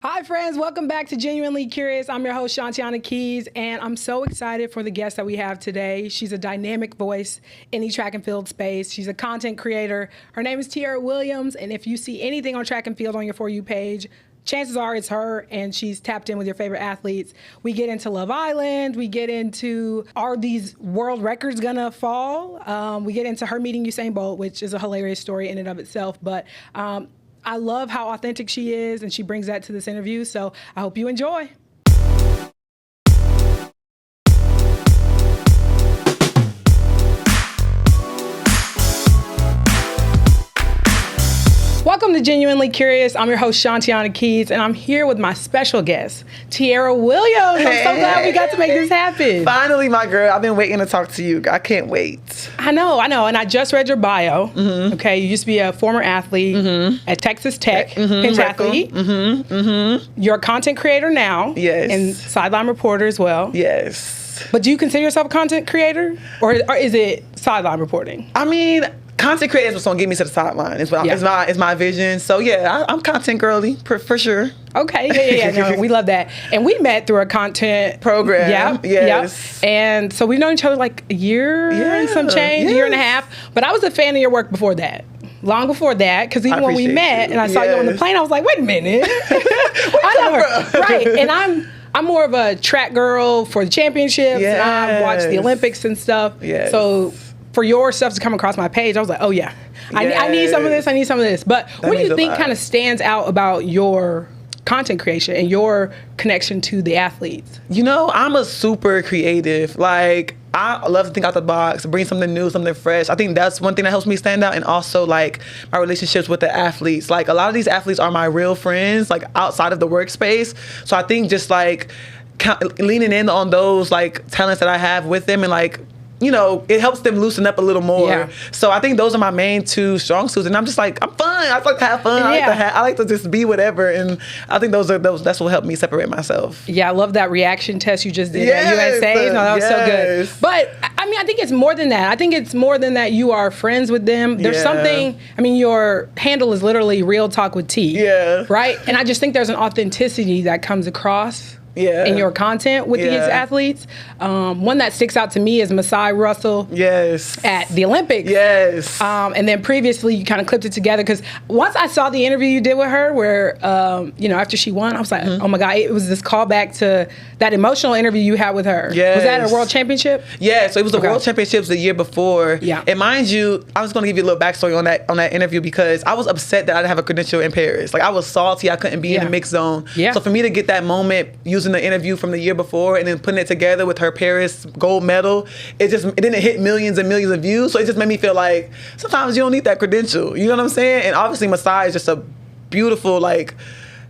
Hi friends, welcome back to Genuinely Curious. I'm your host, Shantiana Keys, and I'm so excited for the guest that we have today. She's a dynamic voice in the track and field space. She's a content creator. Her name is Tiara Williams, and if you see anything on track and field on your For You page, chances are it's her, and she's tapped in with your favorite athletes. We get into Love Island. We get into, are these world records gonna fall? We get into her meeting Usain Bolt, which is a hilarious story in and of itself, but I love how authentic she is, and she brings that to this interview, so I hope you enjoy. Welcome to Genuinely Curious. I'm your host, Shantiana Keys, and I'm here with my special guest, Tiara Williams. I'm so glad we got to make this happen. Finally, my girl. I've been waiting to talk to you. I can't wait. I know. And I just read your bio. Mm-hmm. Okay, you used to be a former athlete at Texas Tech, pentathlete. You're a content creator now. Yes. And sideline reporter as well. Yes. But do you consider yourself a content creator, or is it sideline reporting? I mean, content creator is what's gonna get me to the sideline. It's my vision. So yeah, I'm content girly for sure. Okay, yeah. No, we love that. And we met through a content program. Yes. And so we've known each other like a year and some change, year and a half. But I was a fan of your work before that. Long before that, because even when we met and I saw you on the plane, I was like, wait a minute. I know her. Right. And I'm more of a track girl for the championships. Yes. And I watch the Olympics and stuff. Yes. So for your stuff to come across my page, I was like, oh yeah, I need some of this, I need some of this. But what do you think kind of stands out about your content creation and your connection to the athletes? You know, I'm a super creative. Like, I love to think out the box, bring something new, something fresh. I think that's one thing that helps me stand out, and also like my relationships with the athletes. Like, a lot of these athletes are my real friends, like outside of the workspace. So I think just like leaning in on those like talents that I have with them, and like, you know, it helps them loosen up a little more. Yeah. So I think those are my main two strong suits, and I'm just like, I'm fun. I like to have fun. Yeah. I like to just be whatever, and I think that's what helped me separate myself. Yeah, I love that reaction test you just did Yes. at USA. No, that was so good. But I mean, I think it's more than that. I think it's more than that. You are friends with them. There's something. I mean, your handle is literally Real Talk with T. Yeah. Right. And I just think there's an authenticity that comes across. Yeah. In your content with these athletes. One that sticks out to me is Masai Russell. Yes. At the Olympics. Yes. And then previously you kind of clipped it together, because once I saw the interview you did with her where, you know, after she won, I was like, oh my God, it was this callback to that emotional interview you had with her. Yes. Was that a world championship? Yeah, so it was the World Championships the year before. Yeah. And mind you, I was going to give you a little backstory on that interview, because I was upset that I didn't have a credential in Paris. Like, I was salty I couldn't be in the mixed zone. Yeah. So for me to get that moment using the interview from the year before and then putting it together with her Paris gold medal, it didn't hit millions and millions of views. So it just made me feel like sometimes you don't need that credential. You know what I'm saying? And obviously Masai is just a beautiful, like,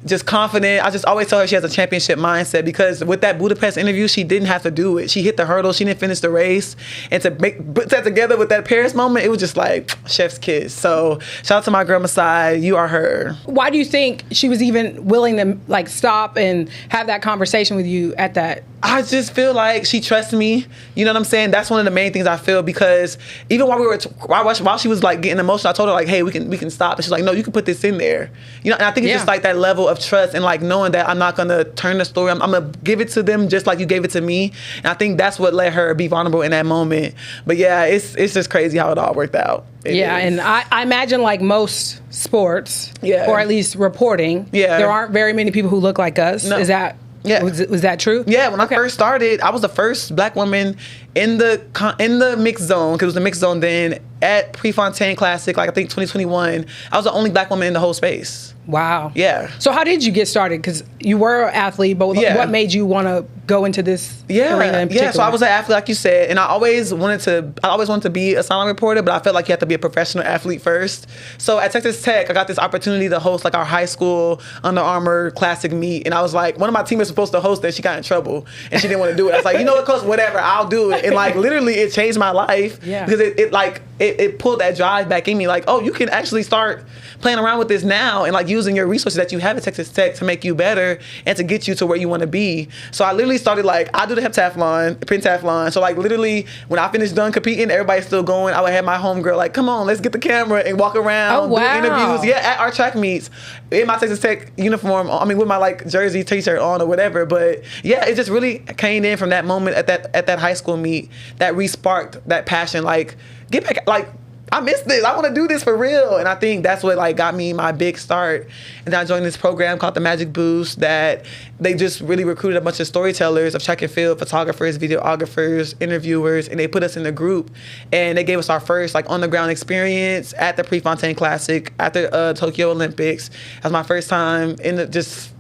just confident. I just always tell her she has a championship mindset, because with that Budapest interview, she didn't have to do it. She hit the hurdle. She didn't finish the race. And to put that together with that Paris moment, it was just like chef's kiss. So shout out to my girl Masai. You are her. Why do you think she was even willing to like stop and have that conversation with you at that? I just feel like she trusts me. You know what I'm saying? That's one of the main things I feel, because even while she was like getting emotional, I told her like, hey, we can stop. And she's like, no, you can put this in there. You know, and I think it's just like that level of trust, and like knowing that I'm not gonna turn the story. I'm gonna give it to them just like you gave it to me. And I think that's what let her be vulnerable in that moment. But yeah, it's just crazy how it all worked out. It is. And I imagine like most sports, or at least reporting, there aren't very many people who look like us. No. Is that? Yeah. Was that true? Yeah, when I first started, I was the first black woman in the mixed zone, because it was the mixed zone then, at Prefontaine Classic, like I think 2021. I was the only black woman in the whole space. Wow. Yeah. So how did you get started? Because you were an athlete, but what made you want to go into this arena in particular? Yeah, so I was an athlete, like you said, and I always wanted to be a sideline reporter, but I felt like you have to be a professional athlete first. So at Texas Tech, I got this opportunity to host like our high school Under Armour Classic meet, and I was like, one of my teammates was supposed to host it, she got in trouble, and she didn't want to do it. I was like, you know what, coach, whatever, I'll do it. And like literally, it changed my life, because it like it pulled that drive back in me. Like, oh, you can actually start playing around with this now and like using your resources that you have at Texas Tech to make you better and to get you to where you want to be. So I literally started like, I do the heptathlon, pentathlon. So like literally when I finished done competing, everybody's still going. I would have my homegirl like, come on, let's get the camera and walk around, do interviews. Yeah, at our track meets in my Texas Tech uniform. I mean, with my like jersey, t-shirt on or whatever. But yeah, it just really came in from that moment at that high school meet that re-sparked that passion. Like, get back, like, I miss this. I want to do this for real. And I think that's what like got me my big start. And then I joined this program called the Magic Boost that they just really recruited a bunch of storytellers of track and field, photographers, videographers, interviewers, and they put us in a group. And they gave us our first like on the ground experience at the Prefontaine Classic, at the Tokyo Olympics. That was my first time in just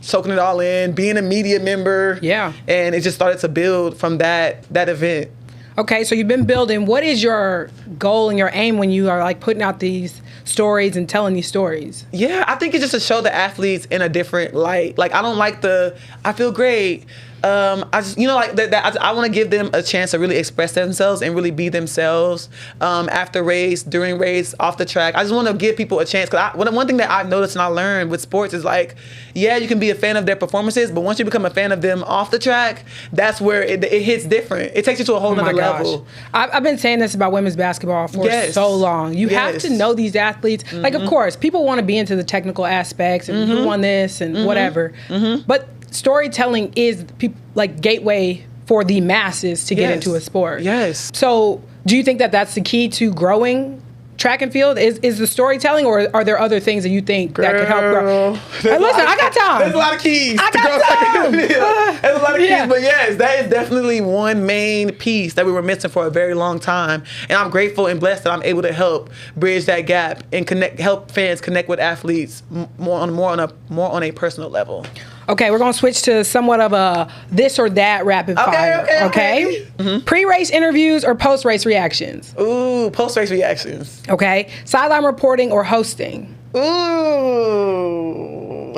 soaking it all in, being a media member. Yeah. And it just started to build from that event. Okay, so you've been building. What is your goal and your aim when you are like putting out these stories and telling these stories? Yeah, I think it's just to show the athletes in a different light. Like, I don't like I feel great. I just, like that. I want to give them a chance to really express themselves and really be themselves after race, during race, off the track. I just want to give people a chance. Because one thing that I've noticed and I learned with sports is like, yeah, you can be a fan of their performances, but once you become a fan of them off the track, that's where it hits different. It takes you to a whole nother level. I've been saying this about women's basketball for so long. You have to know these athletes. Mm-hmm. Like, of course, people want to be into the technical aspects and who won this and whatever. Mm-hmm. But storytelling is like gateway for the masses to get into a sport. Yes. So do you think that that's the key to growing track and field? Is the storytelling, or are there other things that you think that could help grow? Hey, listen, I got time. There's a lot of keys to grow track and field. There's a lot of keys, but yes, that is definitely one main piece that we were missing for a very long time. And I'm grateful and blessed that I'm able to help bridge that gap and help fans connect with athletes more on a personal level. Okay, we're going to switch to somewhat of a this or that rapid fire. Okay? Mm-hmm. Pre-race interviews or post-race reactions? Ooh, post-race reactions. Okay. Sideline reporting or hosting? Ooh,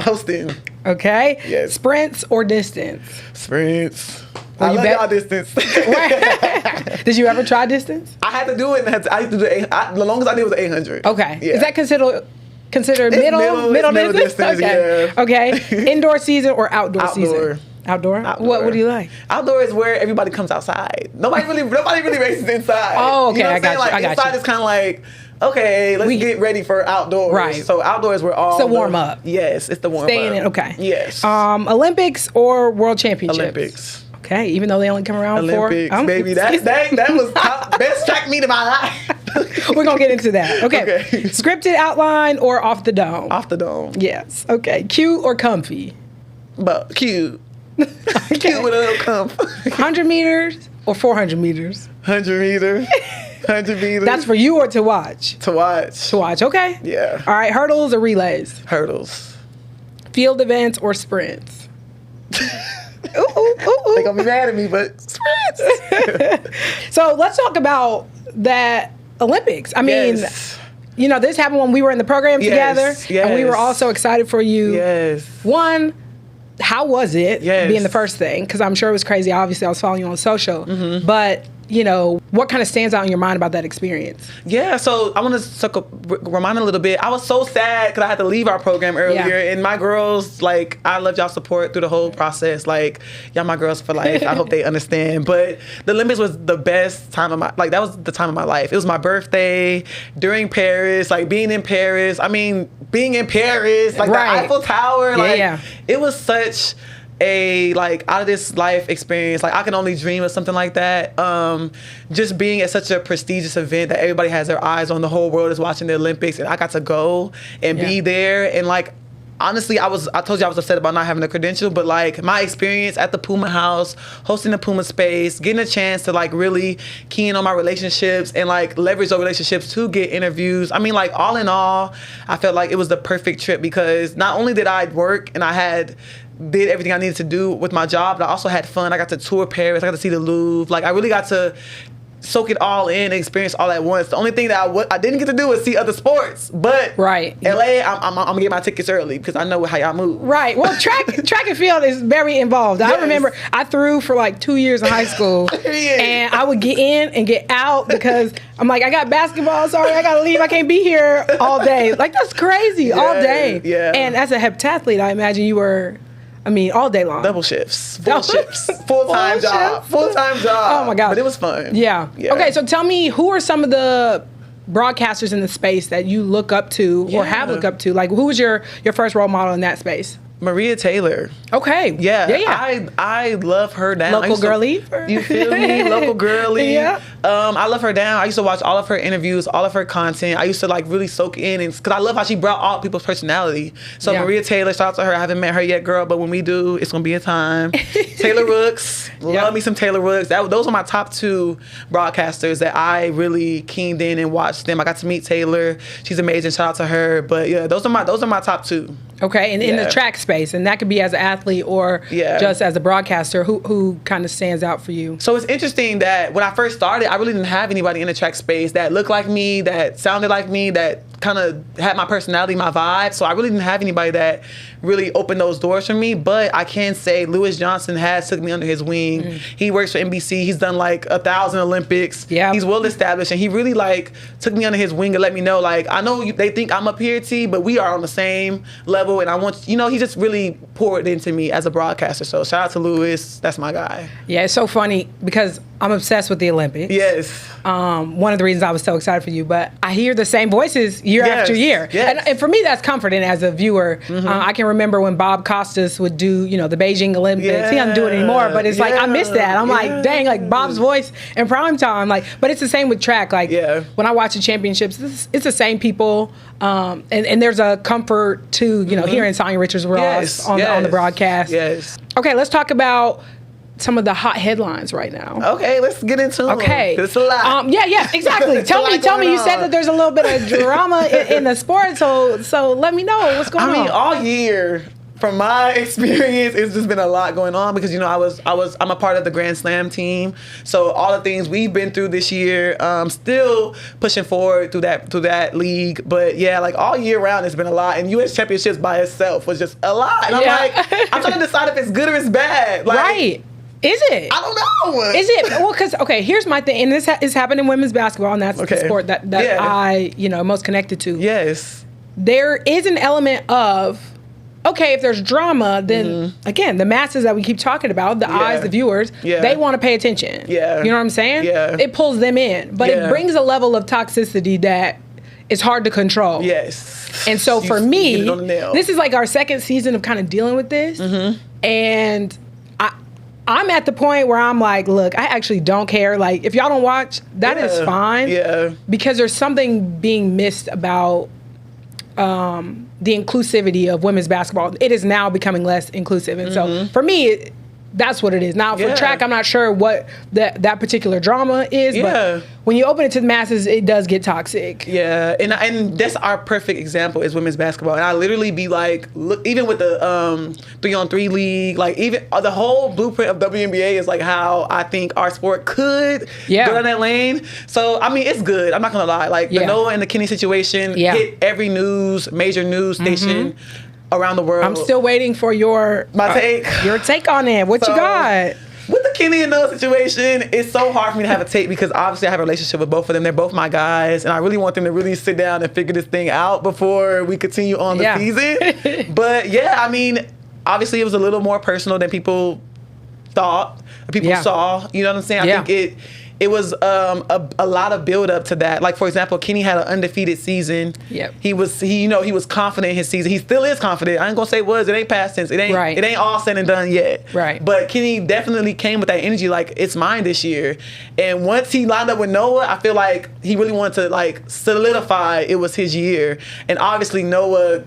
hosting. Okay. Yes. Sprints or distance? Sprints. I love y'all distance. Did you ever try distance? I had to do it. I used to do the longest I did was 800. Okay. Yeah. Is that considered middle distance? Okay. Yeah. Okay. Indoor season or outdoor season? Outdoor? What do you like? Outdoor is where everybody comes outside. Nobody really races inside. Oh, okay. You know I got you. Like, inside is kind of like, okay, let's get ready for outdoors. Right. So outdoors we're all. It's the warm up. Yes, it's the warm up. Staying in. Okay. Yes. Olympics or World Championships? Olympics. Okay, even though they only come around Olympics, baby. That was best track meet of my life. We're going to get into that. Okay. Scripted outline or off the dome? Off the dome. Yes. Okay. Cute or comfy? But cute. Cute with a little comf. 100 meters or 400 meters? 100 meters. 100 meters. That's for you or to watch? To watch. To watch. Okay. Yeah. All right. Hurdles or relays? Hurdles. Field events or sprints? They're going to be mad at me, but sprints. So let's talk about that Olympics. I mean, this happened when we were in the program together. And we were all so excited for you. Yes. One, how was it being the first thing? Because I'm sure it was crazy. Obviously, I was following you on social. Mm-hmm. But, what kind of stands out in your mind about that experience? Yeah, so I want to remind a little bit. I was so sad because I had to leave our program earlier. And my girls, like, I love y'all support through the whole process. Like, y'all my girls for life. I hope they understand. But the Olympics was the best time of that was the time of my life. It was my birthday during Paris, like being in Paris. I mean, being in Paris, like the Eiffel Tower. It was such a out of this life experience. Like, I can only dream of something like that. Just being at such a prestigious event that everybody has their eyes on, the whole world is watching the Olympics, and I got to go and be there. And honestly, I told you I was upset about not having a credential, but my experience at the Puma House, hosting the Puma Space, getting a chance to really key in on my relationships and leverage those relationships to get interviews. I mean, all in all, I felt like it was the perfect trip because not only did I work and I did everything I needed to do with my job, but I also had fun. I got to tour Paris. I got to see the Louvre. I really got to soak it all in and experience all at once. The only thing that I didn't get to do was see other sports. But right. LA, I'm gonna get my tickets early because I know how y'all move. Right. Well, track and field is very involved. Yes. I remember I threw for like 2 years in high school, and I would get in and get out because I'm like, I got basketball. Sorry, I gotta leave. I can't be here all day. Like, that's crazy. All day. Yeah. And as a heptathlete, I imagine you were, all day long. Double shifts. Full-time job. Full-time job. Oh my God. But it was fun. Yeah. Okay, so tell me, who are some of the broadcasters in the space that you look up to or have looked up to? Like, who was your first role model in that space? Maria Taylor. Okay. Yeah. I love her down. Local girly. You feel me? Local girly. Yeah. I love her down. I used to watch all of her interviews, all of her content. I used to like really soak in, and because I love how she brought out people's personality. So Maria Taylor, shout out to her. I haven't met her yet, girl, but when we do, it's gonna be a time. Taylor Rooks. Love me some Taylor Rooks. Those are my top 2 broadcasters that I really keened in and watched them. I got to meet Taylor. She's amazing. Shout out to her. But yeah, those are my top 2. Okay, and in the track space, and that could be as an athlete or just as a broadcaster, who kind of stands out for you? So it's interesting that when I first started, I really didn't have anybody in the track space that looked like me, that sounded like me, that kind of had my personality, my vibe. So I really didn't have anybody that really opened those doors for me. But I can say Lewis Johnson has took me under his wing. He works for NBC. He's done like 1,000 Olympics. Yeah. He's well established, and he really like took me under his wing and let me know, like, I know they think I'm up here, T, but we are on the same level. And I want, he just really poured into me as a broadcaster. So shout out to Lewis. That's my guy. Yeah, it's so funny because I'm obsessed with the Olympics. Yes. One of the reasons I was so excited for you, but I hear the same voices year after year. Yes. And for me, that's comforting as a viewer. I can remember when Bob Costas would do, the Beijing Olympics. He doesn't do it anymore, but it's like, I miss that. I'm like, dang, like Bob's voice in prime time. Like, but it's the same with track. Like, when I watch the championships, it's the same people. And there's a comfort to, hearing Sonya Richards-Ross on the broadcast. Yes. Okay, let's talk about some of the hot headlines right now. Okay, let's get into them. Okay. It's a lot. Yeah, exactly. Tell me. You said that there's a little bit of drama in the sport, so let me know what's going on. I mean, all year, from my experience, it's just been a lot going on because I'm a part of the Grand Slam team, so all the things we've been through this year, still pushing forward through that league. But yeah, like all year round, it's been a lot, and U.S. Championships by itself was just a lot. And I'm trying to decide if it's good or it's bad. Like, right. Is it? I don't know. Is it? Well, because, here's my thing. And this is happening in women's basketball, and that's the sport that I, most connected to. Yes. There is an element of, if there's drama, then, again, the masses that we keep talking about, the eyes, the viewers, they want to pay attention. Yeah. You know what I'm saying? Yeah. It pulls them in. But it brings a level of toxicity that is hard to control. Yes. And so for me, this is like our second season of kind of dealing with this. And I'm at the point where I'm like, look, I actually don't care. Like, if y'all don't watch, that is fine. Yeah. Because there's something being missed about the inclusivity of women's basketball. It is now becoming less inclusive. And so for me, that's what it is. Now, for track, I'm not sure what that particular drama is, but when you open it to the masses, it does get toxic. Yeah, and that's our perfect example is women's basketball. And I literally be like, look, even with the 3-on-3 league, like even the whole blueprint of WNBA is like how I think our sport could go down that lane. So, I mean, it's good. I'm not going to lie. Like, the Noah and the Kenny situation hit every major news station around the world. I'm still waiting for your take on it. What you got? With the Kenny and Noah situation, it's so hard for me to have a take because obviously I have a relationship with both of them. They're both my guys, and I really want them to really sit down and figure this thing out before we continue on the season. But yeah, I mean, obviously it was a little more personal than people thought, people saw. You know what I'm saying? I think it was a lot of build up to that. Like, for example, Kenny had an undefeated season. Yep. He was confident in his season. He still is confident. I ain't gonna say was. It ain't past tense. It ain't all said and done yet. Right. But Kenny definitely came with that energy. Like, it's mine this year. And once he lined up with Noah, I feel like he really wanted to like solidify it was his year. And obviously Noah's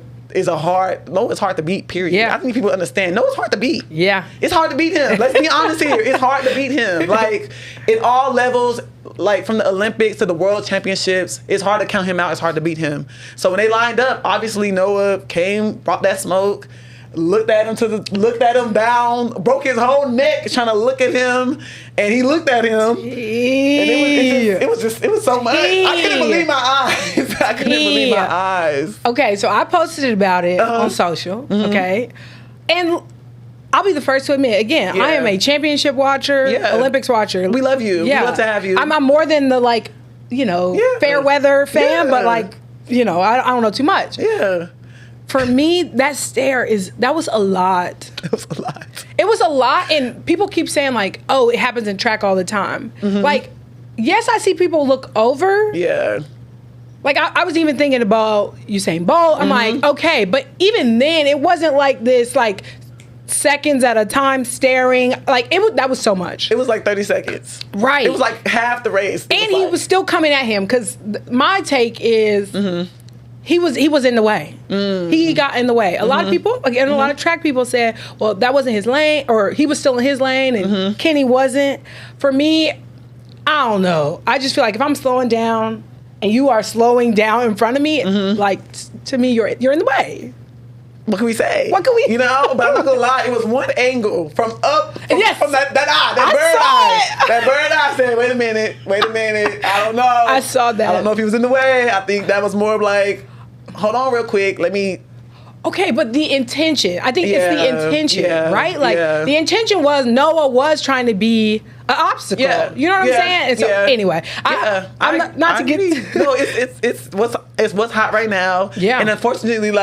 hard to beat, period. Yeah. I think people understand. Noah's hard to beat. Yeah. It's hard to beat him. Let's be honest here. It's hard to beat him. Like, in all levels, like from the Olympics to the World Championships, it's hard to count him out. It's hard to beat him. So when they lined up, obviously Noah came, brought that smoke. looked at him down, broke his whole neck trying to look at him, and he looked at him, and it was so much. I couldn't believe my eyes. I couldn't believe my eyes. Okay, so I posted about it on social. Okay, and I'll be the first to admit, again, I am a championship watcher, Olympics watcher. We love you. Yeah. We love to have you. I'm more than the fair weather fan, but I don't know too much. Yeah. For me, that was a lot. It was a lot. It was a lot, and people keep saying oh, it happens in track all the time. Yes, I see people look over. Yeah. I was even thinking about Usain Bolt. I'm like, okay, but even then, it wasn't like this, seconds at a time staring. That was so much. It was 30 seconds. Right. It was half the race. And he was still coming at him because my take is he was in the way. He got in the way. A lot of people, again, a lot of track people said, well, that wasn't his lane, or he was still in his lane and Kenny wasn't. For me, I don't know. I just feel like if I'm slowing down and you are slowing down in front of me, to me, you're in the way. What can we say? What can we? But I'm not gonna lie. It was one angle from that eye, that bird eye said, wait a minute. I don't know. I saw that. I don't know if he was in the way. I think that was more of hold on real quick. Let me. Okay, but the intention. I think it's the intention, right? The intention was Noah was trying to be an obstacle. Yeah. You know what I'm saying? And so anyway, I'm not to get. No, it's what's hot right now. Yeah. And unfortunately,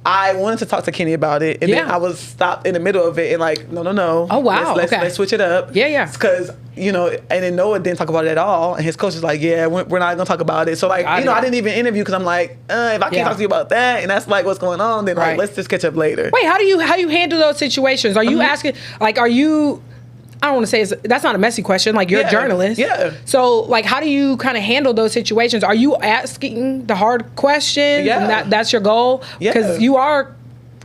I wanted to talk to Kenny about it, and then I was stopped in the middle of it, and no. Oh wow, let's switch it up. Yeah. Because and then Noah didn't talk about it at all, and his coach was like, yeah, we're not gonna talk about it. So I didn't even interview because I'm like, if I can't talk to you about that, and that's what's going on, then let's just catch up later. Wait, how do you handle those situations? Are you asking are you? I don't want to say that's not a messy question. You're a journalist. Yeah. So how do you kind of handle those situations? Are you asking the hard questions? Yeah. And that's your goal? Yeah. Because you are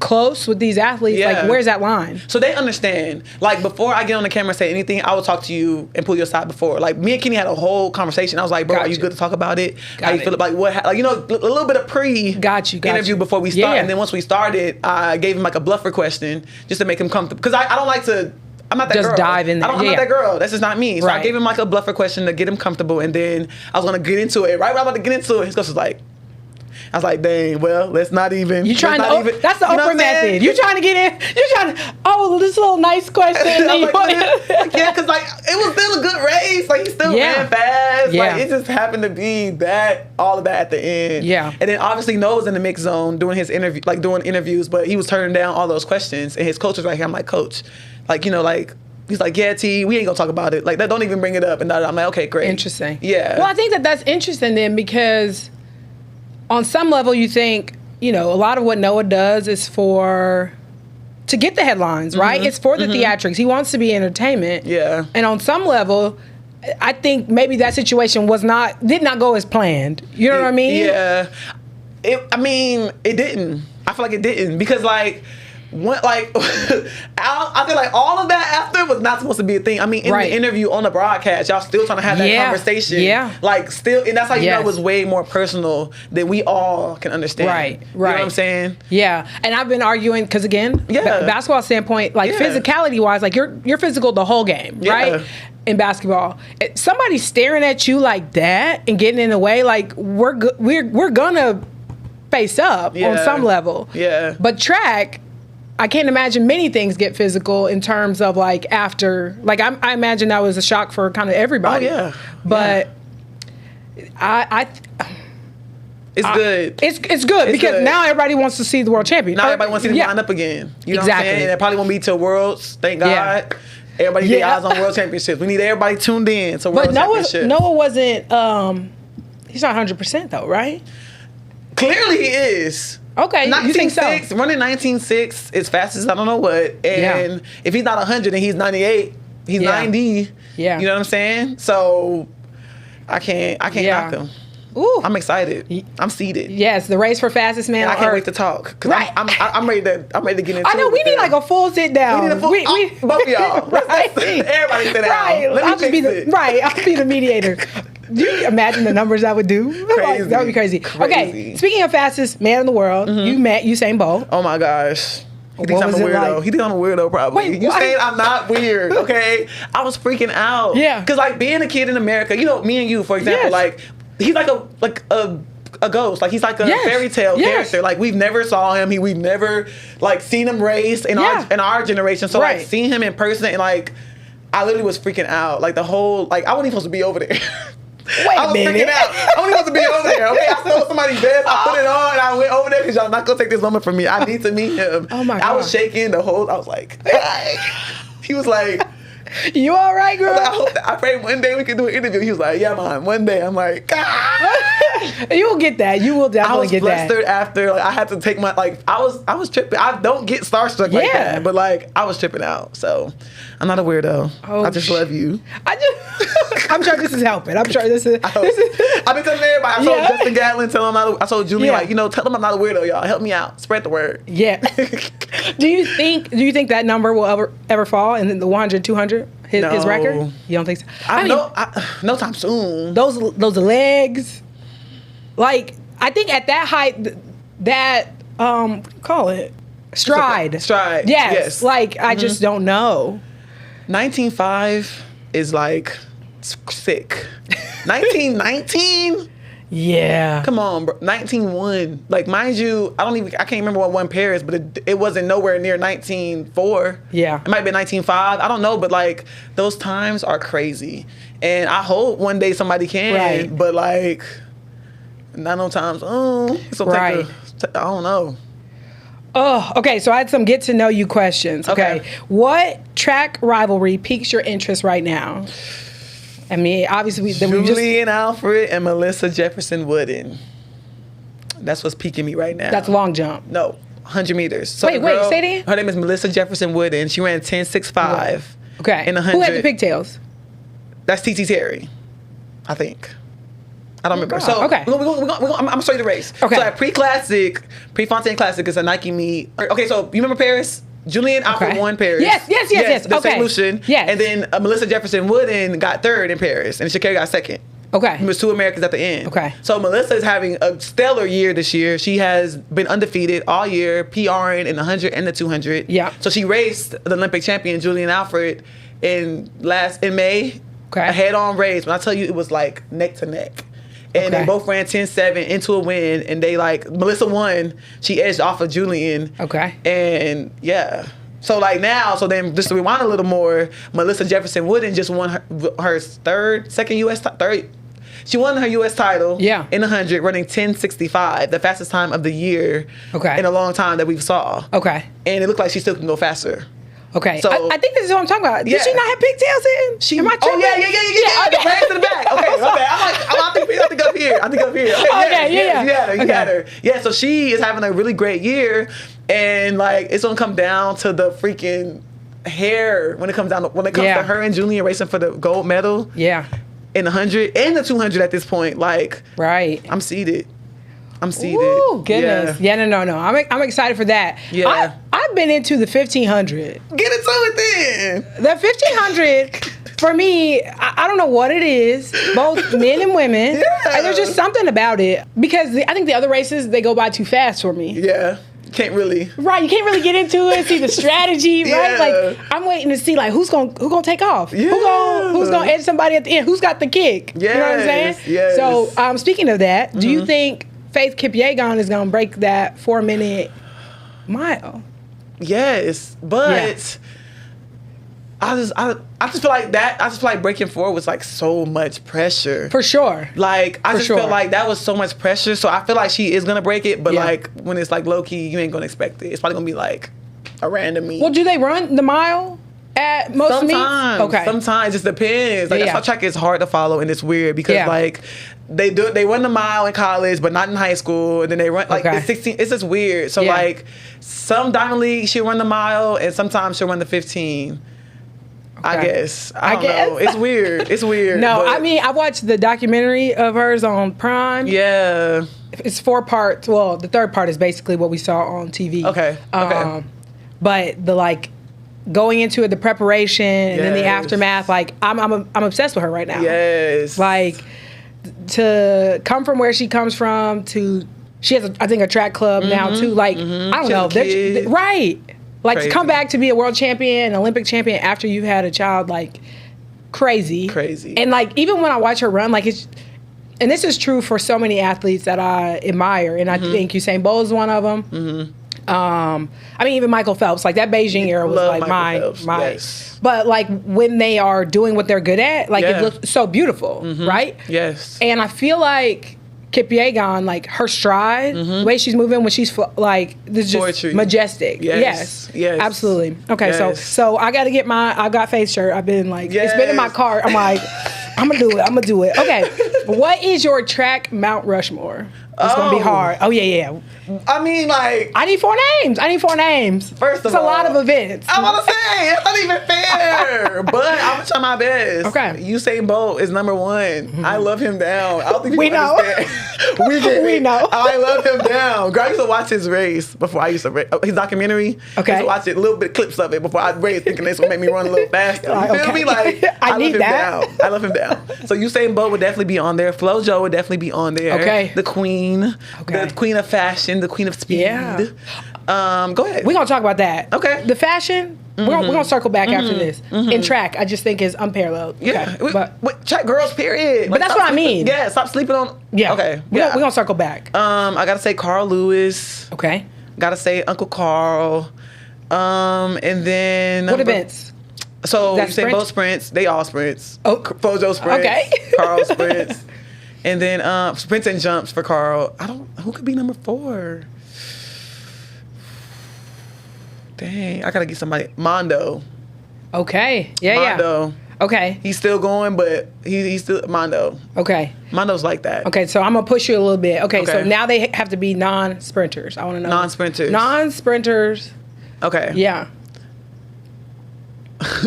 close with these athletes. Yeah. Where's that line? So they understand. Before I get on the camera and say anything, I will talk to you and pull you aside before. Me and Kenny had a whole conversation. I was like, bro, are you good to talk about it? How you feel about what? A little bit of interview before we start. And then once we started, I gave him a bluffer question just to make him comfortable. Because I don't like to. I'm not that girl. Just dive in there. I'm not that girl. That's just not me. So I gave him a bluffer question to get him comfortable, and then I was gonna get into it. Right when I'm about to get into it, his coach was like, I was like, dang, well, let's not even. That's the Oprah method. You're trying to get in. You're trying to, this little nice question. Yeah, because it was still a good race. He still ran fast. Yeah. It just happened to be all of that at the end. Yeah. And then obviously Noah was in the mix zone doing his interview, doing interviews, but he was turning down all those questions, and his coach was right here. I'm like, coach, he's like, yeah, T, we ain't gonna talk about it. That, don't even bring it up. And I'm like, okay, great. Interesting. Yeah. Well, I think that's interesting then, because on some level you think, a lot of what Noah does is to get the headlines, right? It's for the theatrics. He wants to be entertainment. Yeah. And on some level, I think maybe that situation did not go as planned. You know what I mean? Yeah. It didn't. I feel like it didn't, because I feel all of that after was not supposed to be a thing. In the interview on the broadcast, y'all still trying to have that conversation. Yeah. Still, and that's how you know it was way more personal than we all can understand. Right. You know what I'm saying? Yeah. And I've been arguing, because again, basketball standpoint, physicality wise, you're physical the whole game, right? In basketball, somebody staring at you like that and getting in the way, we're gonna face up on some level. Yeah. But track, I can't imagine many things get physical in terms of after. I imagine that was a shock for kind of everybody. Oh yeah. But it's good. It's good because now everybody wants to see the world champion. Now everybody wants to see them line up again. You know what I'm saying? It probably won't be till Worlds. Thank God. Yeah. Everybody get eyes on World Championships. We need everybody tuned in to World Championships. Noah wasn't. He's not 100% though, right? Clearly he is. Okay, you think so? Running 19.6 as fast as I don't know what. And if he's not 100 and he's 98, he's 90. Yeah. You know what I'm saying? So I can't knock him. Ooh. I'm excited. I'm seated. Yes, the race for fastest man on I can't earth. wait to talk. Right. I'm ready to get into it. I know, we need a full sit down. We need a full, both of y'all. Right. Everybody sit down. Right. Let me fix it. I'll be the mediator. Do you imagine the numbers I would do? Like, that would be crazy. Okay, speaking of fastest man in the world, you met Usain Bolt. Oh my gosh. He thinks I'm a weirdo. Like? He thinks I'm a weirdo, probably. Wait, you saying I'm not weird, okay? I was freaking out. Yeah. Because, like, being a kid in America, you know, me and you, for example, like, he's like a ghost. Like, he's like a fairy tale character. Like, we've never saw him. We've never, like, seen him race in our generation. So, like, seeing him in person and, like, I literally was freaking out. Like, the whole, like, I wasn't even supposed to be over there. Wait I was a minute. freaking out. I wasn't supposed to be over there, okay? I stole somebody's vest. I put it on, and I went over there because y'all not going to take this moment from me. I need to meet him. Oh, my God. I was shaking the whole, I was like, he was like, you all right, girl? I prayed one day we could do an interview. He was like, yeah, man, one day. I'm like, you will get that. You will definitely get that. I was flustered after. Like, I had to take my, like, I was tripping. I don't get starstruck like that, but, like, I was tripping out. So, I'm not a weirdo. I just love you. I'm sure this is helping. I'm sure this is. I've been telling everybody. I told Justin Gatlin, I told Julie, like, you know, tell them I'm not a weirdo, y'all. Help me out. Spread the word. Yeah. Do you think that number will ever fall in the 100, 200, his record? You don't think so? I mean, no time soon. Those legs, like, I think at that height, that call it stride. Stride. Yes. Like, I just don't know. 19.5 is like sick. 1919. Yeah. Come on, bro. 19.1. Like, mind you, I can't remember what won Paris, but it wasn't nowhere near 19.4. Yeah. It might be 19.5. I don't know, but, like, those times are crazy. And I hope one day somebody can. Right. But, like, not no times. I don't know. Oh, okay. So I had some get to know you questions. Okay. What track rivalry piques your interest right now? I mean, obviously, Julian Alfred and Melissa Jefferson Wooden. That's what's piquing me right now. That's long jump. No, 100 meters. So wait, say it again? Her name is Melissa Jefferson Wooden. She ran 10.65. Okay. In 100. Who had the pigtails? That's TT Terry, I think. I don't remember. So okay. I'm gonna show you the race. Okay. So at Prefontaine Classic is a Nike meet. Okay, so you remember Paris? Julian Alfred won Paris. Yes. The okay. St. Lucian. Yes. And then Melissa Jefferson Wooden got third in Paris, and Sha'Carri got second. Okay. It was two Americans at the end. Okay. So Melissa is having a stellar year this year. She has been undefeated all year, PRing in the 100 and the 200. Yeah. So she raced the Olympic champion Julian Alfred in May. Okay. A head-on race. When I tell you, it was like neck to neck. And they both ran 10.7 into a win, and they, like, Melissa won. She edged off of Julian. Okay. And yeah. So, like, now, then just to rewind a little more, Melissa Jefferson Wooden just won her second U.S. third. She won her U.S. title in 100, running 10.65, the fastest time of the year in a long time that we saw. Okay. And it looked like she still can go faster. Okay, so I think this is what I'm talking about. Did she not have pigtails in? Am I tripping? Yeah. The braids to the back. Okay. I think up here. Okay, you got her. Yeah, so she is having a really great year, and, like, it's gonna come down to the freaking hair when it comes to her and Julian racing for the gold medal. Yeah. In the 100 and the 200 at this point, like, right. I'm seeded. Ooh, goodness. Yeah, no. I'm excited for that. Yeah. I've been into the 1500. Get into it then. The 1500, for me, I don't know what it is, both men and women. Yeah. There's just something about it. Because I think the other races, they go by too fast for me. Yeah. Can't really. Right, you can't really get into it, see the strategy, right? Like, I'm waiting to see, like, who's gonna take off? Yeah. Who's gonna edge somebody at the end? Who's got the kick? Yes. You know what I'm saying? Yes. So, speaking of that, do you think Faith Kipyegon is gonna break that 4-minute mile? Yes, but I just feel like that. I just feel like breaking 4 was, like, so much pressure. For sure. Like, I just felt like that was so much pressure. So I feel like she is gonna break it, but like, when it's, like, low key, you ain't gonna expect it. It's probably gonna be like a random meet. Well, do they run the mile at most meets? Okay. Sometimes it just depends. Like, that's why track is hard to follow, and it's weird because like they run the mile in college, but not in high school, and then they run like it's 16. It's just weird. So like, some Diamond League she'll run the mile, and sometimes she'll run the 15. I guess. I don't know. It's weird. It's weird. No, I mean, I watched the documentary of hers on Prime. Yeah. It's 4 parts. Well, the third part is basically what we saw on TV. Okay. But the, like, going into it, the preparation and then the aftermath, like, I'm obsessed with her right now. Yes. Like, to come from where she comes from to she has I think a track club now too. Like I don't know, right? Like to come back to be a world champion, an Olympic champion after you've had a child, like crazy. And like even when I watch her run, like it's. And this is true for so many athletes that I admire, and I think Usain Bolt is one of them. I mean, even Michael Phelps, like that Beijing era was like my. Yes. But like when they are doing what they're good at, like it looks so beautiful, right? Yes. And I feel like Kipyegon, like her stride, the way she's moving when she's like this is just Poetry. Majestic. Yes. Absolutely. Okay, so I got to get I've got face shirt. I've been like it's been in my cart. I'm like I'm gonna do it. Okay, what is your track Mount Rushmore? It's gonna be hard. Oh yeah. I mean, like I need 4 names. First of all, it's a lot of events. I want to say it's not even fair, but I'm gonna try my best. Okay. Usain Bolt is number 1. I love him down. I don't think we know. We know. I love him down. Girl, I used to watch his race before I used to race. His documentary. Okay. I used to watch it, a little bit clips of it before I race, thinking this would make me run a little faster. You feel me? Like I need that. I love him down. So Usain Bolt would definitely be on there. FloJo would definitely be on there. Okay. The queen. Okay. The queen of fashion. The queen of speed. Yeah. Go ahead. We're gonna talk about that. Okay. The fashion. We're gonna circle back after this. In track, I just think is unparalleled. Yeah. Okay. But track girls, period. But that's what I mean. Yeah. Stop sleeping on. Yeah. Okay. We're gonna circle back. I gotta say Carl Lewis. Okay. Gotta say Uncle Carl. And then What events? So you say sprint? both sprints. They all sprints. Oh. FloJo sprints. Okay. Carl sprints. And then sprints and jumps for Carl. Who could be number 4? Dang, I gotta get somebody. Mondo. Okay. Mondo. Yeah. Okay. He's still going, but he's still Mondo. Okay. Mondo's like that. Okay, so I'm gonna push you a little bit. Okay. So now they have to be non-sprinters. I want to know. Non-sprinters. Non-sprinters. Okay. Yeah.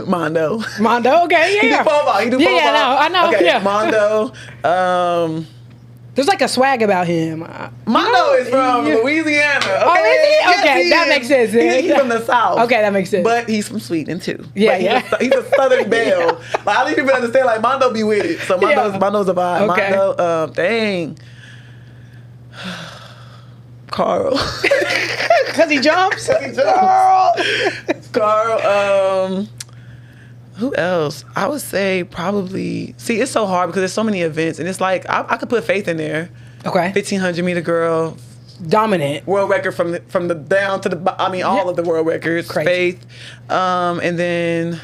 Mondo. Okay. Yeah. He do pole vault. Yeah. I know. Okay. Yeah. Mondo. There's like a swag about him. Mondo is from Louisiana. Okay? Oh, is he? Yes, Okay, he that is. makes sense. He's from the South. Okay, that makes sense. But he's from Sweden too. Yeah, But he's a Southern belle. Like I don't even understand. Like Mondo be with it. So Mondo's a vibe. Okay. Mondo. Dang. Carl. Because he jumps. Carl. Who else? I would say probably. See, it's so hard because there's so many events, and it's like I could put Faith in there. Okay. 1500 meter girl. Dominant. World record from the down to the. I mean, all of the world records. Crazy. Faith, and then.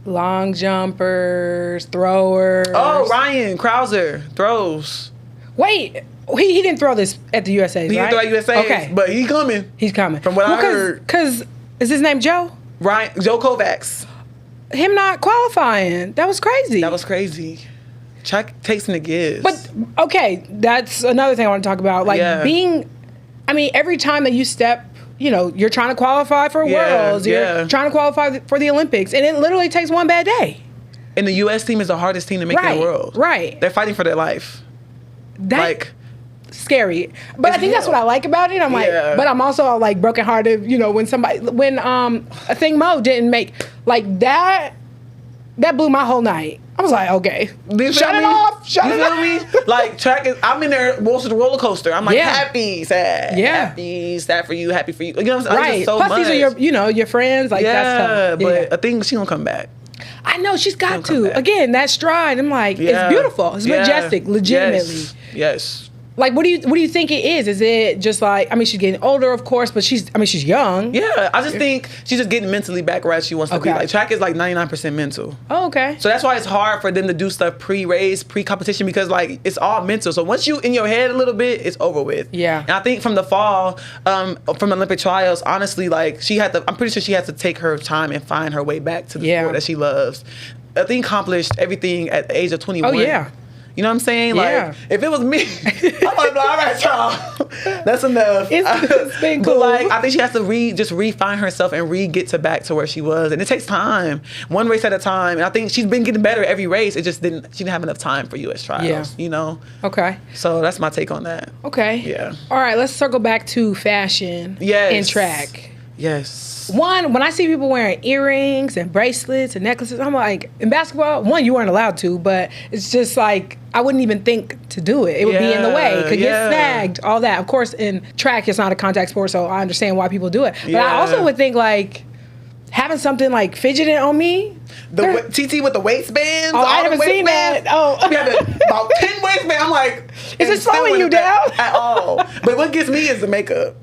Long jumpers, throwers. Oh, Ryan Krauser throws. Wait, he didn't throw this at the USA, right? He didn't throw at USA. Okay, but he's coming. He's coming. From what I heard. Because is his name Joe? Joe Kovacs. Him not qualifying. That was crazy. That was crazy. Chuck takes and it gives. But okay, that's another thing I want to talk about. Like every time that you step, you're trying to qualify for Worlds. You're trying to qualify for the Olympics, and it literally takes one bad day. And the U.S. team is the hardest team to make in the world. Right. They're fighting for their life. Scary. But I think that's what I like about it. I'm like, but I'm also like brokenhearted, when a thing Mo didn't make, like that blew my whole night. I was like, okay, shut it off. Shut it off. You feel me? Like track is, I'm in there, most of the roller coaster. I'm like happy, sad. Yeah. Happy, sad for you, happy for you. You know what I'm saying? Right. So Plus much. these are your friends. Like that's tough. But I think she gonna come back. I know she's got to. Again, that stride. I'm like, it's beautiful. It's majestic. Legitimately. Yes. Like, what do you think it is? Is it just like, she's getting older, of course, but she's young. Yeah, I just think she's just getting mentally back where she wants to be. Like, track is like 99% mental. Oh, okay. So that's why it's hard for them to do stuff pre-race, pre-competition, because like it's all mental. So once you in your head a little bit, it's over with. Yeah. And I think from the fall, from Olympic trials, honestly, like I'm pretty sure she had to take her time and find her way back to the sport that she loves. I think accomplished everything at the age of 21. Oh, yeah. You know what I'm saying? Like, if it was me, I'm like, all right, y'all, that's enough. It's been cool. But like, I think she has to just re-find herself and get back to where she was, and it takes time, one race at a time. And I think she's been getting better every race. It just she didn't have enough time for U.S. trials. Yeah. Okay. So that's my take on that. Okay. Yeah. All right, let's circle back to fashion and track. Yes. One, when I see people wearing earrings and bracelets and necklaces, I'm like, in basketball, one, you weren't allowed to, but it's just like, I wouldn't even think to do it. It would be in the way. It could get snagged, all that. Of course, in track, it's not a contact sport, so I understand why people do it. But I also would think, like, having something like fidgeted on me. The TT with the waistbands. Oh, I haven't seen that. Oh, we have about 10 waistbands. I'm like, is it slowing you down at all? But what gets me is the makeup.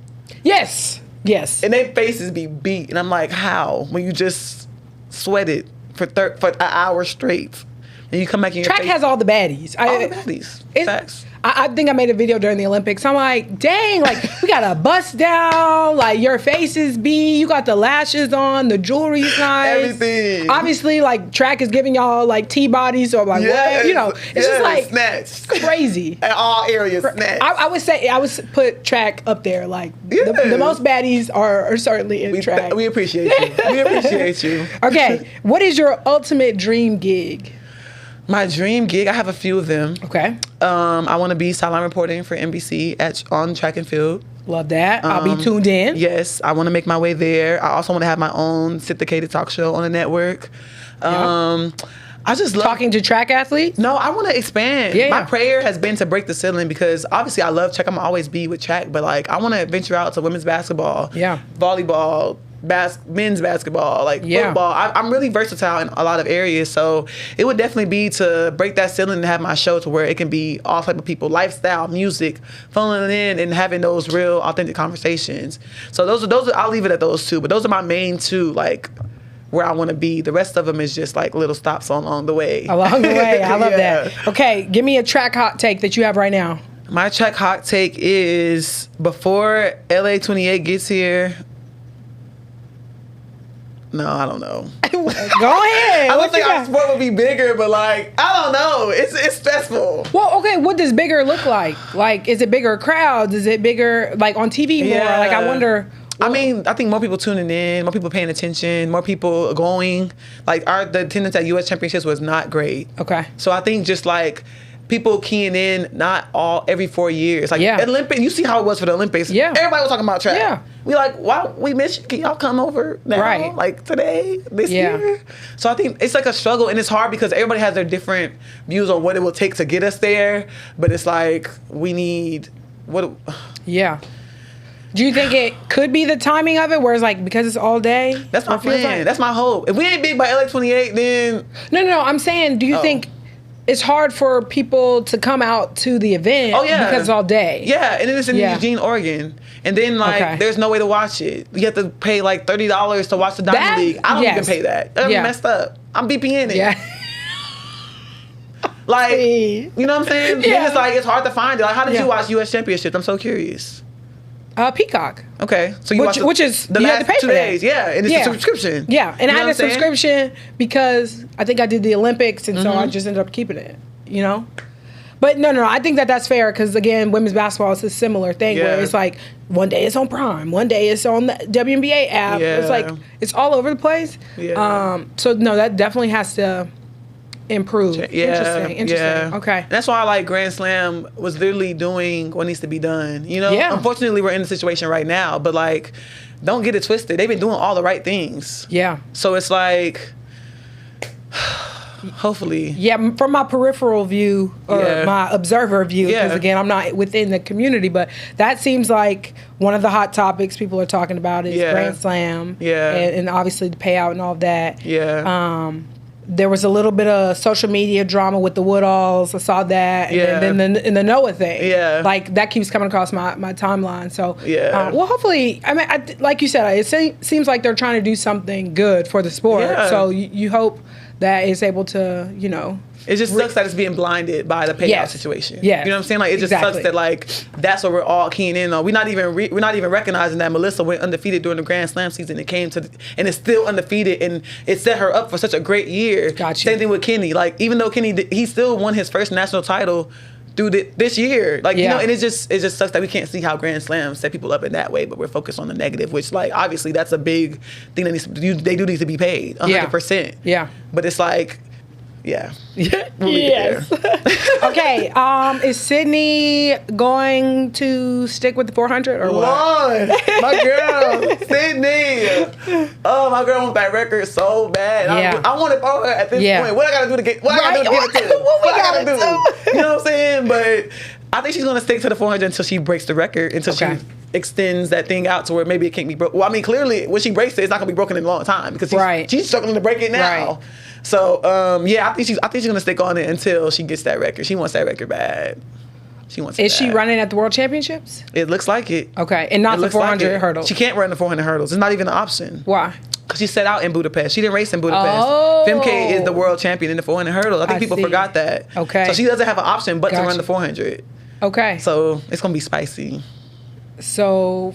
Yes. Yes. And their faces be beat, and I'm like, how? When you just sweated for an hour straight, and you come back in your track face, has all the baddies. All the baddies. Facts. I think I made a video during the Olympics. I'm like, dang, like we got a bust down, like your face is beat, you got the lashes on, the jewelry's nice. Everything. Obviously, like track is giving y'all like T-bodies or like what, you know, it's just like snatched. Crazy. In all areas, snatched. I would say, I would put track up there. Like the most baddies are certainly in track. We appreciate you. We appreciate you. Okay, what is your ultimate dream gig? My dream gig, I have a few of them. Okay. I want to be sideline reporting for NBC on track and field. Love that. I'll be tuned in. Yes, I want to make my way there. I also want to have my own syndicated talk show on the network. I just love talking to track athletes. No, I want to expand. Yeah, my prayer has been to break the ceiling because obviously I love track. I'm gonna always be with track, but like I want to venture out to women's basketball, volleyball, men's basketball, like football. I'm really versatile in a lot of areas, so it would definitely be to break that ceiling and have my show to where it can be all type of people, lifestyle, music, phoning in and having those real authentic conversations. So those are I'll leave it at those two, but those are my main two, like where I want to be. The rest of them is just like little stops along the way. Along the way, I love that. Okay, give me a track hot take that you have right now. My track hot take is before LA 28 gets here. No, I don't know. Go ahead. I don't think our sport would be bigger, but like, I don't know. It's stressful. Well, okay, what does bigger look like? Like, is it bigger crowds? Is it bigger, like, on TV more? Yeah. Like, I wonder. I mean, I think more people tuning in, more people paying attention, more people going. Like, the attendance at U.S. Championships was not great. Okay. So I think just like people keying in, not every 4 years. Like Olympics, you see how it was for the Olympics. Yeah. Everybody was talking about track. Yeah. We like, why we miss you? Can y'all come over now? Right. Like today, this year? So I think it's like a struggle, and it's hard because everybody has their different views on what it will take to get us there. But it's like we need Yeah. Do you think it could be the timing of it, where it's like because it's all day? That's my plan. Like? That's my hope. If we ain't big by LA 28, then no. I'm saying, do you think it's hard for people to come out to the event because it's all day? Yeah, and then it's in Eugene, Oregon. And then, like, there's no way to watch it. You have to pay, like, $30 to watch the Diamond League. I don't even pay that. That's messed up. I'm VPNing it. Yeah. Like, you know what I'm saying? Then it's like, it's hard to find it. Like, how did you watch U.S. Championships? I'm so curious. Peacock. Okay. So you watch which is the last 2 days. Yeah, and it's a subscription. Yeah, and I had a subscription because I think I did the Olympics, and so I just ended up keeping it, you know? But no, I think that's fair because, again, women's basketball is a similar thing where it's like one day it's on Prime, one day it's on the WNBA app. Yeah. It's like it's all over the place. Yeah. So, no, that definitely has to improve. Yeah. Interesting. Yeah. Okay. That's why I like Grand Slam was literally doing what needs to be done. You know? Yeah. Unfortunately, we're in the situation right now, but, like, don't get it twisted. They've been doing all the right things. Yeah. So it's like... Hopefully. Yeah, from my peripheral view or my observer view, because again, I'm not within the community, but that seems like one of the hot topics people are talking about is Grand Slam. Yeah. And obviously the payout and all of that. Yeah. There was a little bit of social media drama with the Woodalls. I saw that. And then in the Noah thing. Yeah. Like, that keeps coming across my timeline. So, well, hopefully, I mean, like you said, it seems like they're trying to do something good for the sport. Yeah. So you hope that it's able to, you know. It just sucks that it's being blinded by the payout situation. Yeah. You know what I'm saying? Like, it just sucks that, like, that's what we're all keying in on. We're not even recognizing that Melissa went undefeated during the Grand Slam season. And it's still undefeated, and it set her up for such a great year. Gotcha. Same thing with Kenny. Like, even though Kenny, he still won his first national title through this year. Like, you know, and it just sucks that we can't see how Grand Slams set people up in that way, but we're focused on the negative, which, like, obviously that's a big thing that they do need to be paid 100%. Yeah. But it's like, Yeah. Yes. Okay. Is Sydney going to stick with the 400 or what? Lord, my girl, Sydney. Oh, my girl wants that record so bad. Yeah. I want it for her at this point. What I gotta do to get? What I gotta do to get it to? What I gotta do? do? You know what I'm saying? But I think she's gonna stick to the 400 until she breaks the record, until she extends that thing out to where maybe it can't be broke. Well, I mean, clearly when she breaks it, it's not gonna be broken in a long time because she's struggling to break it now. Right. So yeah, I think she's gonna stick on it until she gets that record. She wants that record bad. She wants it Is she bad. running at the World Championships? It looks like it. Okay, and not the 400 hurdles. She can't run the 400 hurdles. It's not even an option. Why? Because she set out in Budapest. She didn't race in Budapest. Oh. Femke is the world champion in the 400 hurdles. I think people forgot that. Okay. So she doesn't have an option but to run the 400. Okay. So it's going to be spicy. So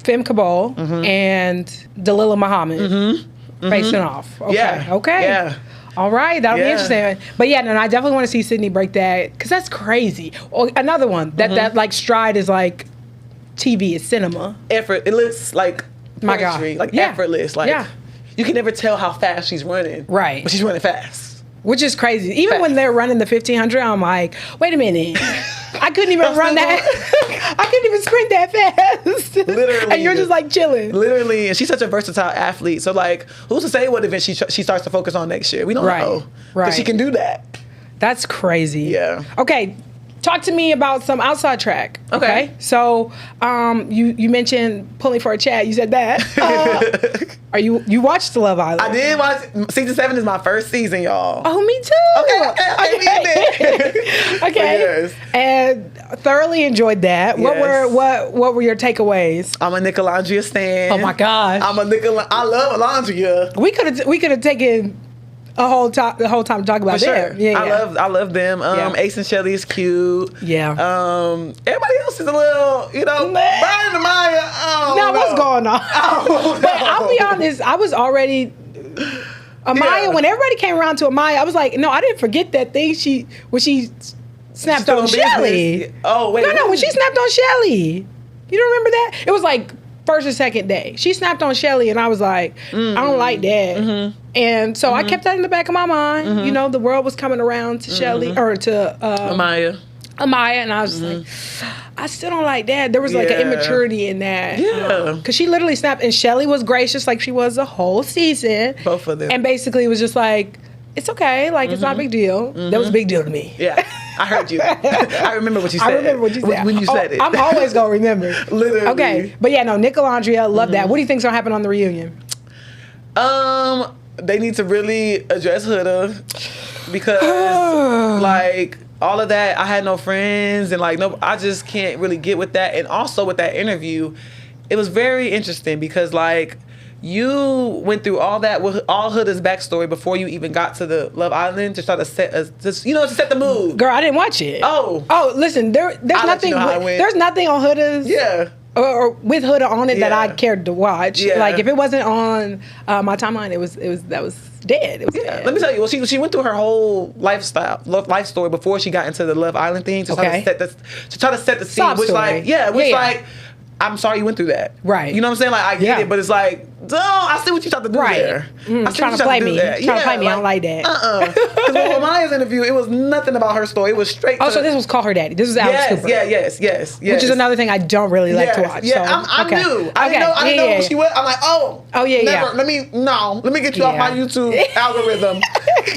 Femke Bol and Dalilah Muhammad facing off. Okay. Yeah. Okay. Yeah. All right, that'll be interesting. But yeah, no, I definitely want to see Sydney break that because that's crazy. Or another one that like stride is like TV, is cinema. Effort. It looks like my God, like effortless. Like you can never tell how fast she's running. Right. But she's running fast. Which is crazy. Even when they're running the 1500, I'm like, wait a minute. I couldn't even run that. I couldn't even sprint that fast. Literally. And you're just like chilling. Literally. And she's such a versatile athlete. So like, who's to say what event she starts to focus on next year? We don't know. Right. Because she can do that. That's crazy. Yeah. Okay. Talk to me about some outside track. Okay. So, you mentioned pulling for a chat. You said that. You watched the Love Island? I did watch. Season 7 is my first season, y'all. Oh, me too. Okay. Okay. Yes. And thoroughly enjoyed that. Yes. What were your takeaways? I'm a Nicolandria stan. Oh my gosh. I love Alandria. We could have taken the whole time to talk about Sure. them. Yeah. I love them. Ace and Shelly is cute. Yeah. Everybody else is a little, Brian and Maya. Now what's going on? But I'll be honest, I was already Amaya, when everybody came around to Amaya, I was like, no, I didn't forget that thing when she snapped on Shelly. Oh, wait. No, when she snapped on Shelly. You don't remember that? It was like first or second day. She snapped on Shelly and I was like, I don't like that. And so I kept that in the back of my mind. You know, the world was coming around to Shelly or to Amaya, and I was just like, I still don't like that. There was like an immaturity in that. Yeah. Because she literally snapped, and Shelly was gracious like she was the whole season. Both of them. And basically it was just like, it's okay. Like, it's not a big deal. That was a big deal to me. Yeah. I heard you. I remember what you said. I remember what you said. When you said it. I'm always going to remember. Literally. Okay. But yeah, no, Nicolandria, love that. What do you think's going to happen on the reunion? They need to really address Huda because like all of that, I had no friends and like no, I just can't really get with that. And also with that interview, it was very interesting because like you went through all that with all Huda's backstory before you even got to the Love Island to try to set to set the mood. Girl, I didn't watch it. Oh, listen, there's nothing. There's nothing on Huda's. Yeah. Or with Huda on it that I cared to watch. Yeah. Like if it wasn't on my timeline, it was dead. It was dead. Let me tell you. Well, she went through her whole life story before she got into the Love Island thing to try to set the scene. Sob which story. like I'm sorry you went through that. Right. You know what I'm saying? Like I get it, but it's like, I see what you tried to do there. Trying to play me. Trying to play me. I don't like that. Because with Maya's interview, it was nothing about her story. It was straight. So this was Call Her Daddy. This was Alex Cooper. Yes. Which is another thing I don't really like to watch. Yeah, so, I knew. I didn't know who she was. I'm like, let me get you off my YouTube algorithm.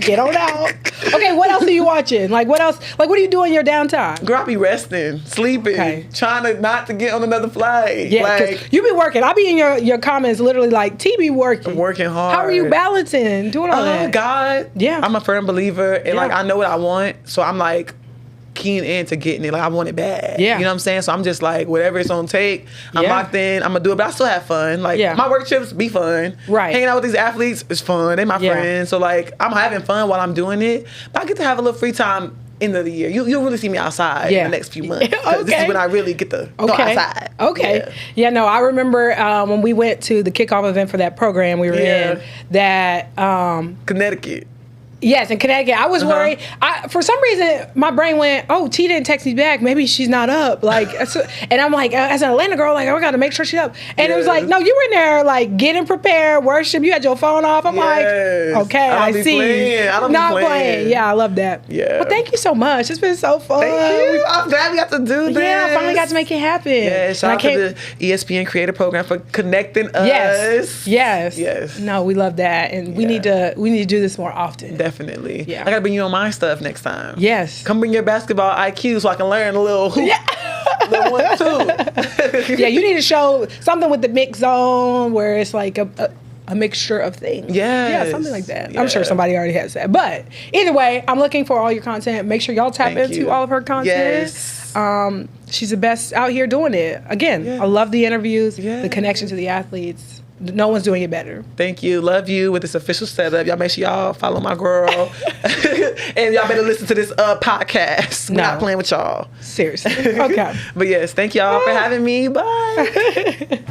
Get on out. Okay, what else are you watching? Like what else? Like what do you do in your downtime? Girl, I be resting, sleeping, trying to not to get on another flight. Yeah, like, you be working. I be in your comments literally like, T be working. I'm working hard. How are you balancing doing all that? Oh God. Yeah. I'm a firm believer and like I know what I want. So I'm like keen into getting it. Like I want it bad. Yeah. You know what I'm saying? So I'm just like, whatever it's gonna take, I'm locked in, I'm gonna do it, but I still have fun. Like my work trips be fun. Right. Hanging out with these athletes is fun. They my friends. So like I'm having fun while I'm doing it. But I get to have a little free time end of the year. You'll really see me outside in the next few months. This is when I really get to go outside. Okay. Yeah, no, I remember when we went to the kickoff event for that program we were in, that Connecticut. Yes, in Connecticut. I was worried. For some reason, my brain went, "Oh, T didn't text me back. Maybe she's not up." Like, and I'm like, as an Atlanta girl, like, I got to make sure she's up. And it was like, no, you were in there, like, getting prepared, worship. You had your phone off. I'm like, okay, I see. I don't not be playing. Yeah, I love that. Yeah. Well, thank you so much. It's been so fun. Thank you. I'm glad we got to do this. Yeah, I finally got to make it happen. Yeah, shout out to the ESPN Creator Program for connecting us. Yes. No, we love that, and we need to do this more often. Definitely. Yeah. I gotta bring you on my stuff next time. Yes. Come bring your basketball IQ so I can learn a little hoop. Little one too. Yeah, you need to show something with the mix zone where it's like a mixture of things. Yeah, something like that. Yeah. I'm sure somebody already has that. But either way, I'm looking for all your content. Make sure y'all tap into all of her content. Yes. She's the best out here doing it. Again, I love the interviews, the connection to the athletes. No one's doing it better. Thank you. Love you with this official setup. Y'all make sure y'all follow my girl. And y'all better listen to this podcast. We're not playing with y'all. Seriously. Okay. But yes, thank y'all for having me. Bye.